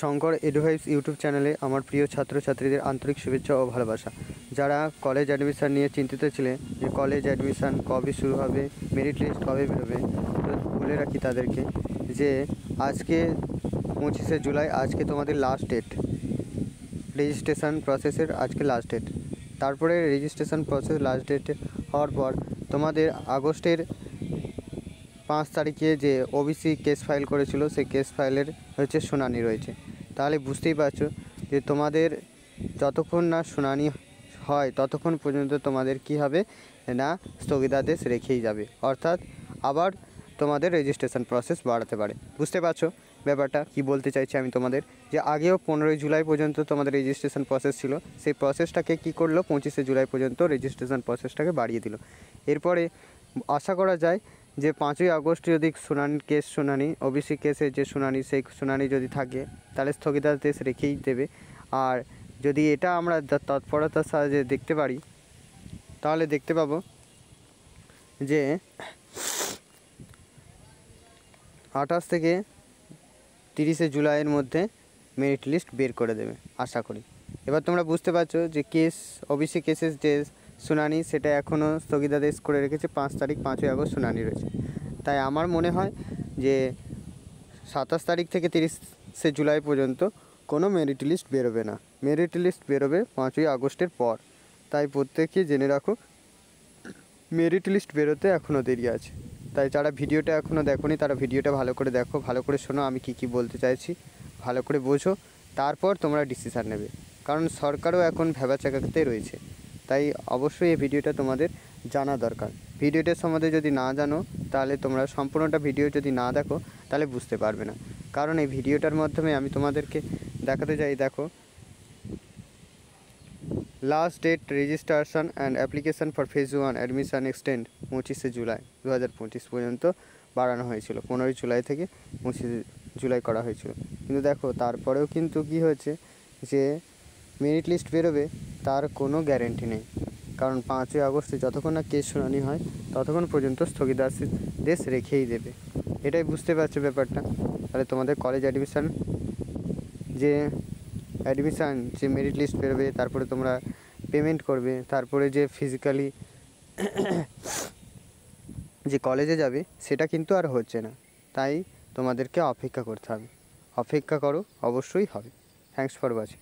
Shankar advice YouTube চ্যানেলে আমার প্রিয় ছাত্রছাত্রীদের আন্তরিক শুভেচ্ছা ও ভালোবাসা। যারা কলেজ অ্যাডমিশান নিয়ে চিন্তিত ছিলেন যে কলেজ অ্যাডমিশান কবে শুরু হবে, মেরিট লিস্ট কবে বেরোবে, তো বলে রাখি তাদেরকে যে আজকে 25শে জুলাই, আজকে তোমাদের লাস্ট ডেট, রেজিস্ট্রেশন প্রসেসের আজকে লাস্ট ডেট। তারপরে রেজিস্ট্রেশন প্রসেস লাস্ট ডেট হওয়ার পর তোমাদের আগস্টের 5 তারিখে যে ওবিসি কেস ফাইল করেছিল সেই কেস ফাইলের হচ্ছে শুনানি রয়েছে। তাহলে বুঝতেই পারছো যে তোমাদের যতক্ষণ না শুনানি হয় ততক্ষণ পর্যন্ত তোমাদের কি হবে না, স্থগিতাদেশ রেখেই যাবে, অর্থাৎ আবার তোমাদের রেজিস্ট্রেশন প্রসেস বাড়াতে পারে। বুঝতে পারছো ব্যাপারটা কি বলতে চাইছি আমি তোমাদের, যে আগেও 15ই জুলাই পর্যন্ত তোমাদের রেজিস্ট্রেশন প্রসেস ছিল, সেই প্রসেসটাকে কি করলো 25শে জুলাই পর্যন্ত রেজিস্ট্রেশন প্রসেসটাকে বাড়িয়ে দিল। এরপরে আশা করা যায় যে 5ই আগস্ট যদি শুনানি ওবিসি কেসের যে শুনানি, সেই শুনানি যদি থাকে তাহলে স্থগিতাদেশ রেখেই দেবে। আর যদি এটা আমরা তৎপরতার সাহায্যে দেখতে পারি তাহলে দেখতে পাবো যে 28 থেকে 30শে জুলাইয়ের মধ্যে মেরিট লিস্ট বের করে দেবে আশা করি। এবার তোমরা বুঝতে পারছো যে ওবিসি কেসের যে শুনানি সেটা এখনও স্থগিতাদেশ করে রেখেছে 5 তারিখ, 5ই আগস্ট শুনানি রয়েছে। তাই আমার মনে হয় যে 27 তারিখ থেকে 30শে জুলাই পর্যন্ত কোনো মেরিট লিস্ট বেরোবে না, মেরিট লিস্ট বেরোবে 5ই আগস্টের পর। তাই প্রত্যেকেই জেনে রাখো মেরিট লিস্ট বেরোতে এখনও দেরি আছে। তাই যারা ভিডিওটা এখনও দেখোনি তারা ভিডিওটা ভালো করে দেখো, ভালো করে শোনো আমি কী বলতে চাইছি, ভালো করে বোঝো, তারপর তোমরা ডিসিশান নেবে। কারণ সরকারও এখন ভ্যাবাচ্যাকাতে রয়েছে, তাই অবশ্যই এই ভিডিওটা তোমাদের জানা দরকার। ভিডিওটার সম্বন্ধে যদি না জানো তাহলে তোমরা সম্পূর্ণটা ভিডিও যদি না দেখো তাহলে বুঝতে পারবে না। কারণ এই ভিডিওটার মাধ্যমে আমি তোমাদেরকে দেখাতে চাই, দেখো last date registration and application for phase 1 admission extend 25শে জুলাই 2025 পর্যন্ত বাড়ানো হয়েছিল। 15ই জুলাই থেকে 25শে জুলাই করা হয়েছিল। কিন্তু দেখো তারপরেও কিন্তু কি হয়েছে যে মেরিট লিস্ট বেরোবে তার কোনো গ্যারেন্টি নেই। কারণ 5ই আগস্টে যতক্ষণ না কেস শুনানি হয় ততক্ষণ পর্যন্ত স্থগিতাদেশ রেখেই দেবে। এটাই বুঝতে পারছো ব্যাপারটা। তাহলে তোমাদের কলেজ অ্যাডমিশান যে মেরিট লিস্ট বেরোবে, তারপরে তোমরা পেমেন্ট করবে, তারপরে যে ফিজিক্যালি যে কলেজে যাবে সেটা কিন্তু আর হচ্ছে না। তাই তোমাদেরকে অপেক্ষা করতে হবে, অপেক্ষা করো, অবশ্যই হবে। Thanks for watching.